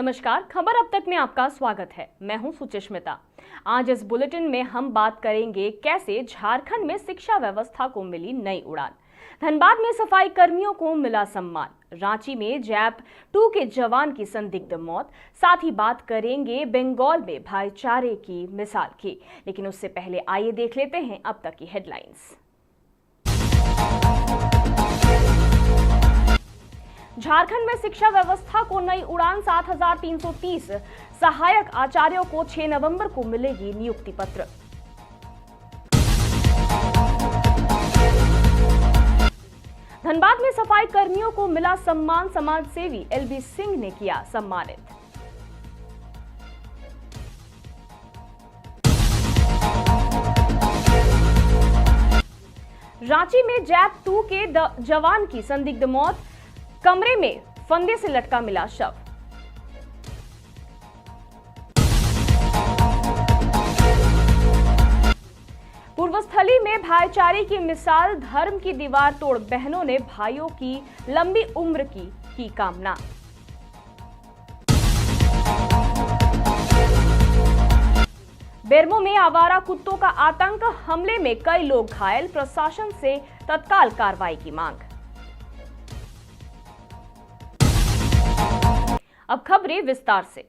नमस्कार, खबर अब तक में आपका स्वागत है। मैं हूं सुचिस्मिता। आज इस बुलेटिन में हम बात करेंगे कैसे झारखंड में शिक्षा व्यवस्था को मिली नई उड़ान, धनबाद में सफाई कर्मियों को मिला सम्मान, रांची में जैप 2 के जवान की संदिग्ध मौत, साथ ही बात करेंगे बंगाल में भाईचारे की मिसाल की। लेकिन उससे पहले आइए देख लेते हैं अब तक की हेडलाइंस। झारखंड में शिक्षा व्यवस्था को नई उड़ान, 7,330 सहायक आचार्यों को 6 नवंबर को मिलेगी नियुक्ति पत्र। धनबाद में सफाई कर्मियों को मिला सम्मान, समाजसेवी एलबी सिंह ने किया सम्मानित। रांची में जैप 2 के जवान की संदिग्ध मौत, कमरे में फंदे से लटका मिला शव। पूर्वस्थली में भाईचारे की मिसाल, धर्म की दीवार तोड़ बहनों ने भाइयों की लंबी उम्र की कामना। बेरमो में आवारा कुत्तों का आतंक, हमले में कई लोग घायल, प्रशासन से तत्काल कार्रवाई की मांग। अब खबरें विस्तार से।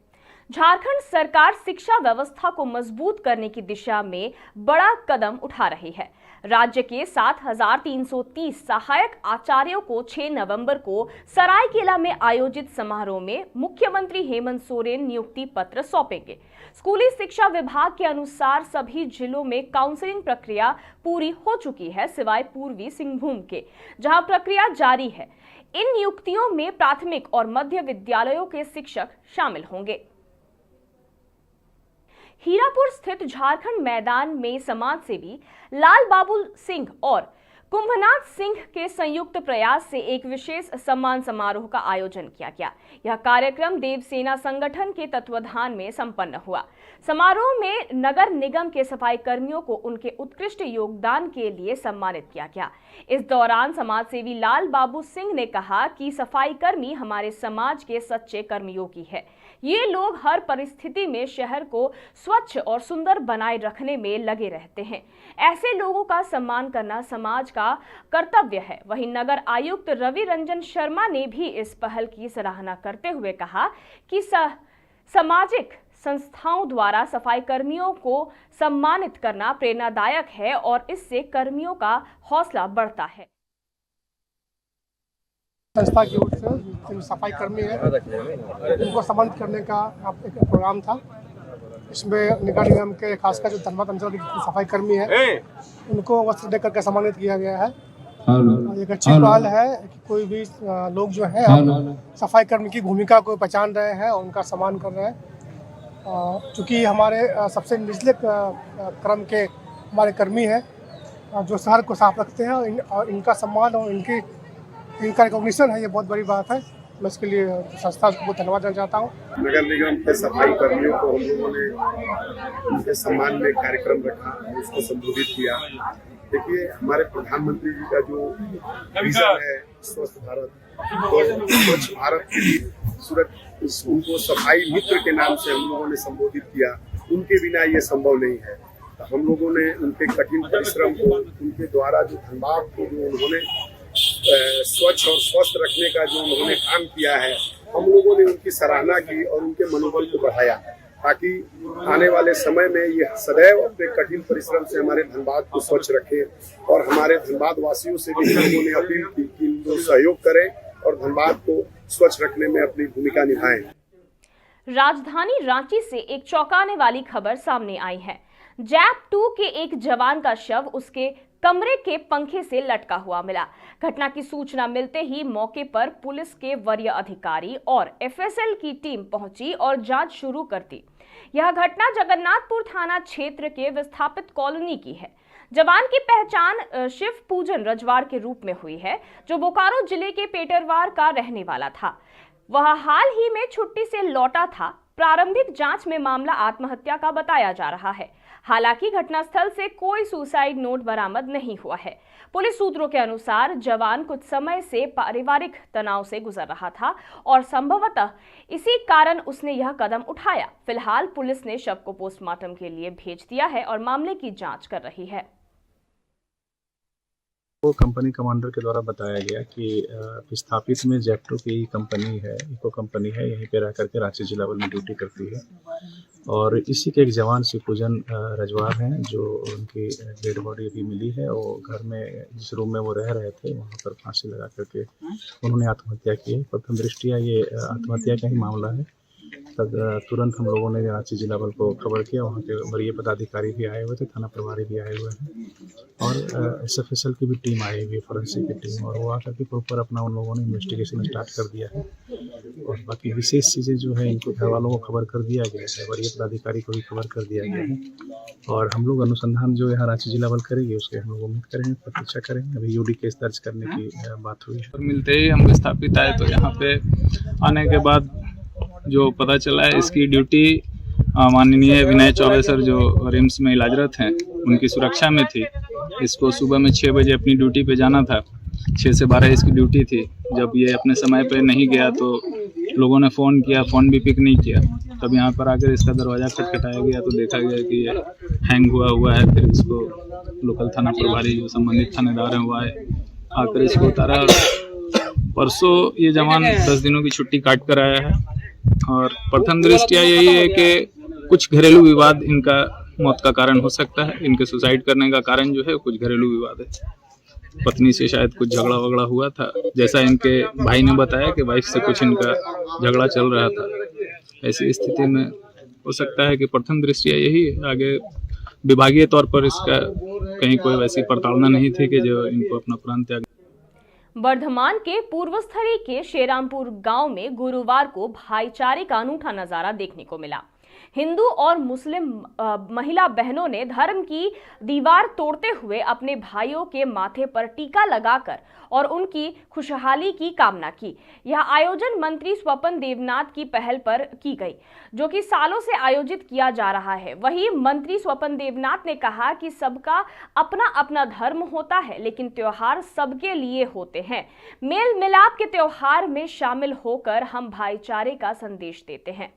झारखंड सरकार शिक्षा व्यवस्था को मजबूत करने की दिशा में बड़ा कदम उठा रही है। राज्य के 7,330 सहायक आचार्यों को 6 नवंबर को सरायकेला में आयोजित समारोह में मुख्यमंत्री हेमंत सोरेन नियुक्ति पत्र सौंपेंगे। स्कूली शिक्षा विभाग के अनुसार सभी जिलों में काउंसलिंग प्रक्रिया पूरी हो चुकी है, सिवाय पूर्वी सिंहभूम के, जहां प्रक्रिया जारी है। इन नियुक्तियों में प्राथमिक और मध्य विद्यालयों के शिक्षक शामिल होंगे। हीरापुर स्थित झारखंड मैदान में समाजसेवी लाल बाबू सिंह और कुंभनाथ सिंह के संयुक्त प्रयास से एक विशेष सम्मान समारोह का आयोजन किया गया। यह कार्यक्रम देवसेना संगठन के तत्वाधान में संपन्न हुआ। समारोह में नगर निगम के सफाई कर्मियों को उनके उत्कृष्ट योगदान के लिए सम्मानित किया गया। इस दौरान समाजसेवी लाल बाबू सिंह ने कहा कि सफाई कर्मी हमारे समाज के सच्चे कर्मयोगी है। ये लोग हर परिस्थिति में शहर को स्वच्छ और सुंदर बनाए रखने में लगे रहते हैं। ऐसे लोगों का सम्मान करना समाज का कर्तव्य है। वहीं नगर आयुक्त रवि रंजन शर्मा ने भी इस पहल की सराहना करते हुए कहा कि सामाजिक संस्थाओं द्वारा सफाई कर्मियों को सम्मानित करना प्रेरणादायक है और इससे कर्मियों का हौसला बढ़ता है। संस्था की ओर से जो सफाई कर्मी है उनको सम्मानित करने का एक प्रोग्राम था। इसमें नगर निगम के खासकर जो धनबाद अंचल के सफाई कर्मी है उनको वस्त्र देकर के सम्मानित किया गया है। एक अच्छी पहल है कि कोई भी लोग जो है सफाई कर्मी की भूमिका को पहचान रहे हैं और उनका सम्मान कर रहे हैं। चूँकि हमारे सबसे निचले क्रम के हमारे कर्मी हैं जो शहर को साफ रखते हैं और इनका सम्मान और इनका रिकॉग्निशन है, ये बहुत बड़ी बात है। मैं इसके लिए संस्था को बहुत धन्यवाद देना चाहता हूँ। नगर निगम के सफाई कर्मियों को हम लोगों ने उनके सम्मान में कार्यक्रम रखा, उसको संबोधित किया। देखिए, हमारे प्रधानमंत्री जी का जो विजन है स्वस्थ भारत, तो स्वच्छ भारत की सूरत उनको सफाई मित्र के नाम से हम लोगों ने संबोधित किया। उनके बिना ये संभव नहीं है। तो हम लोगों ने उनके कठिन परिश्रम को, उनके द्वारा जो धनबाद को जो उन्होंने स्वच्छ और स्वस्थ रखने का जो उन्होंने काम किया है, हम लोगों ने उनकी सराहना की और उनके मनोबल को बढ़ाया, ताकि आने वाले समय में ये सदैव अपने कठिन परिश्रम से हमारे धनबाद को स्वच्छ रखें। और हमारे धनबाद वासियों से भी लोगों ने अपील की कि वो सहयोग करें और धनबाद को स्वच्छ रखने में अपनी भूमिका निभाएं। राजधानी रांची से एक चौंकाने वाली खबर सामने आई है। जैप 2 के एक जवान का शव उसके कमरे के पंखे से लटका हुआ मिला। घटना की सूचना मिलते ही मौके पर पुलिस के वरीय अधिकारी और एफएसएल की टीम पहुंची और जांच शुरू कर दी। यह घटना जगन्नाथपुर थाना क्षेत्र के विस्थापित कॉलोनी की है। जवान की पहचान शिव पूजन रजवाड़ के रूप में हुई है, जो बोकारो जिले के पेटरवार का रहने वाला था। वह हाल ही में छुट्टी से लौटा था। प्रारंभिक जांच में मामला आत्महत्या का बताया जा रहा है। हालांकि घटनास्थल से कोई सुसाइड नोट बरामद नहीं हुआ है। पुलिस सूत्रों के अनुसार जवान कुछ समय से पारिवारिक तनाव से गुजर रहा था और संभवतः इसी कारण उसने यह कदम उठाया। फिलहाल पुलिस ने शव को पोस्टमार्टम के लिए भेज दिया है और मामले की जांच कर रही है। वो कंपनी कमांडर के द्वारा बताया गया कि विस्थापित में जेप्टो की कंपनी है, इको कंपनी है, यहीं पे रह करके रांची जिला बल में ड्यूटी करती है और इसी के एक जवान शिवपूजन रजवार हैं जो उनकी डेड बॉडी अभी मिली है। वो घर में जिस रूम में वो रह रहे थे वहाँ पर फांसी लगा करके उन्होंने आत्महत्या की है। प्रथम दृष्टिया ये आत्महत्या का ही मामला है। तब तुरंत हम लोगों ने रांची जिला बल को खबर किया। वहाँ के वरीय पदाधिकारी भी आए हुए थे, थाना प्रभारी भी आए हुए हैं और SFSL की भी टीम आई हुई है, फोरेंसिक की टीम, और वो आकर के प्रॉपर अपना उन लोगों ने इन्वेस्टिगेशन स्टार्ट कर दिया है। और बाकी विशेष चीज़ें जो है इनको घर वालों को खबर कर दिया गया है, वरीय पदाधिकारी को भी खबर कर दिया गया है और हम लोग अनुसंधान जो यहाँ रांची जिला बल करेंगे उसके हम लोग उम्मीद करेंगे, प्रतीक्षा करेंगे। अभी UD केस दर्ज करने की बात हुई है। मिलते ही हम विस्थापित आए तो यहाँ पे आने के बाद जो पता चला है इसकी ड्यूटी माननीय विनय चौबे सर जो रिम्स में इलाजरत हैं उनकी सुरक्षा में थी। इसको सुबह में 6 बजे अपनी ड्यूटी पे जाना था, 6 से 12 इसकी ड्यूटी थी। जब ये अपने समय पे नहीं गया तो लोगों ने फ़ोन किया, फ़ोन भी पिक नहीं किया। तब यहाँ पर आकर इसका दरवाज़ा खटखटाया गया तो देखा गया कि ये हैंग हुआ है। फिर इसको लोकल थाना प्रभारी जो संबंधित थानेदार हैं वो आए, आकर इसको उतारा। परसों ये जवान 10 दिनों की छुट्टी काट कर आया है और प्रथम दृष्टिया यही है कि कुछ घरेलू विवाद इनका मौत का कारण हो सकता है। इनके सुसाइड करने का कारण जो है कुछ घरेलू विवाद है। पत्नी से शायद कुछ झगड़ा वगड़ा हुआ था, जैसा इनके भाई ने बताया कि वाइफ से कुछ इनका झगड़ा चल रहा था। ऐसी स्थिति में हो सकता है कि प्रथम दृष्टिया यही है। आगे विभागीय तौर पर इसका कहीं कोई वैसी प्रताड़ना नहीं थी कि जो इनको अपना प्राण त्याग। वर्धमान के पूर्वस्थली के शेरामपुर गांव में गुरुवार को भाईचारे का अनूठा नजारा देखने को मिला। हिंदू और मुस्लिम महिला बहनों ने धर्म की दीवार तोड़ते हुए अपने भाइयों के माथे पर टीका लगाकर और उनकी खुशहाली की कामना की। यह आयोजन मंत्री स्वपन देवनाथ की पहल पर की गई, जो कि सालों से आयोजित किया जा रहा है। वहीं मंत्री स्वपन देवनाथ ने कहा कि सबका अपना अपना धर्म होता है, लेकिन त्योहार सबके लिए होते हैं। मेल मिलाप के त्योहार में शामिल होकर हम भाईचारे का संदेश देते हैं।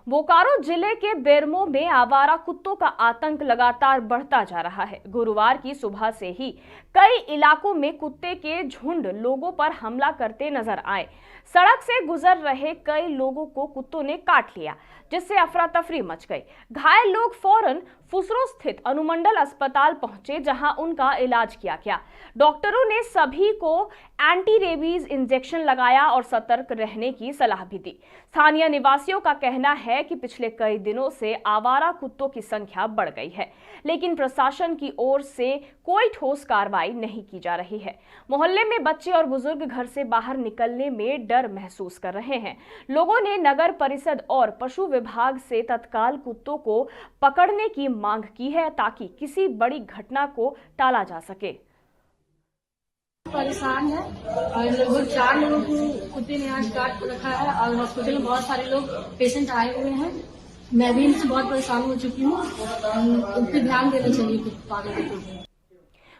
बोकारो जिले के बेरमो में आवारा कुत्तों का आतंक लगातार बढ़ता जा रहा है। गुरुवार की सुबह से ही कई इलाकों में कुत्ते के झुंड लोगों पर हमला करते नजर आए। सड़क से गुजर रहे कई लोगों को कुत्तों ने काट लिया, जिससे अफरा तफरी मच गई। घायल लोग फौरन फुसरो स्थित अनुमंडल अस्पताल पहुंचे, जहां उनका इलाज किया गया। डॉक्टरों ने सभी को एंटी रेबीज इंजेक्शन लगाया और सतर्क रहने की सलाह भी दी। स्थानीय निवासियों का कहना है कि पिछले कई दिनों से आवारा कुत्तों की संख्या बढ़ गई है, लेकिन प्रशासन की ओर से कोई ठोस कार्रवाई नहीं की जा रही है। मोहल्ले में बच्चे और बुजुर्ग घर से बाहर निकलने में डर महसूस कर रहे हैं। लोगों ने नगर परिषद और पशु विभाग से तत्काल कुत्तों को पकड़ने की मांग की है, ताकि किसी बड़ी घटना को टाला जा सके। परेशान है और लगभग 4 लोगों को कुत्ते ने आज काट रखा है और हॉस्पिटल में बहुत सारे लोग पेशेंट आए हुए हैं। मैं भी इनसे बहुत परेशान हो चुकी हूँ। उन पर ध्यान देना चाहिए पागल को।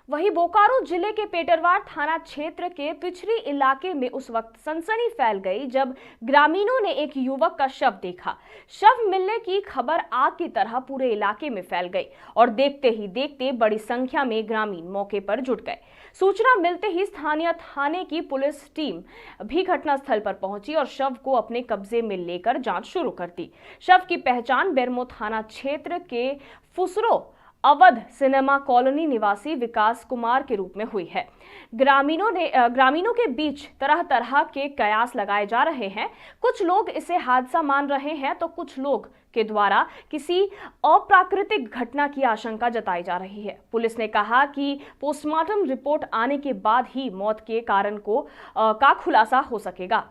वहीं बोकारो जिले के पेटरवार थाना क्षेत्र के पिछड़ी इलाके में उस वक्त सनसनी फैल गई जब ग्रामीणों ने एक युवक का शव देखा। शव मिलने की खबर आग की तरह पूरे इलाके में फैल गई और देखते ही देखते बड़ी संख्या में ग्रामीण मौके पर जुट गए। सूचना मिलते ही स्थानीय थाने की पुलिस टीम भी घटनास्थल पर पहुंची और शव को अपने कब्जे में लेकर जांच शुरू कर दी। शव की पहचान बेरमो थाना क्षेत्र के फुसरो अवध सिनेमा कॉलोनी निवासी विकास कुमार के रूप में हुई है। ग्रामीणों के बीच तरह तरह के कयास लगाए जा रहे हैं। कुछ लोग इसे हादसा मान रहे हैं तो कुछ लोग के द्वारा किसी अप्राकृतिक घटना की आशंका जताई जा रही है। पुलिस ने कहा कि पोस्टमार्टम रिपोर्ट आने के बाद ही मौत के कारण का खुलासा हो सकेगा।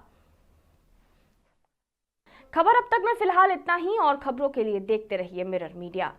खबर अब तक में फिलहाल इतना ही और खबरों के लिए देखते रहिए मिरर मीडिया।